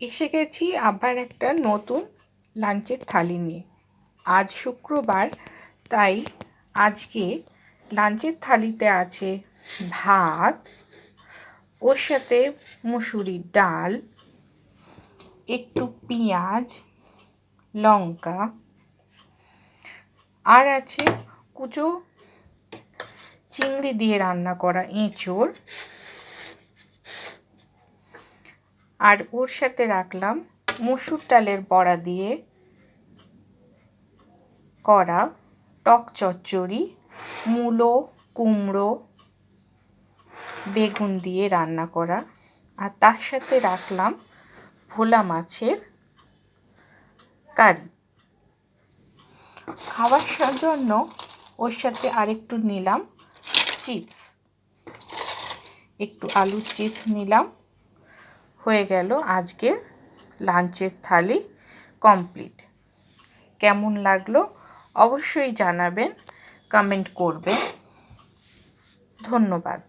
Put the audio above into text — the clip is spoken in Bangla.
এসে গেছি আবার একটা নতুন লাঞ্চের থালি নিয়ে। আজ শুক্রবার, তাই আজকে লাঞ্চের থালিতে আছে ভাত, ওর সাথে মুসুরির ডাল, একটু পেঁয়াজ, লঙ্কা, আর আছে কুচো চিংড়ি দিয়ে রান্না করা এঁচোড়, আর ওর সাথে রাখলাম মসুর ডালের বড়া দিয়ে করা টক চচ্চড়ি, মূলো, কুমড়ো, বেগুন দিয়ে রান্না করা, আর তার সাথে রাখলাম ভোলা মাছের কারি। খাওয়ার জন্য ওর সাথে আরেকটু নিলাম চিপস, একটু আলুর চিপস নিলাম। হয়ে গেল আজকের লাঞ্চের থালি কমপ্লিট। কেমন লাগলো অবশ্যই জানাবেন, কমেন্ট করবেন। ধন্যবাদ।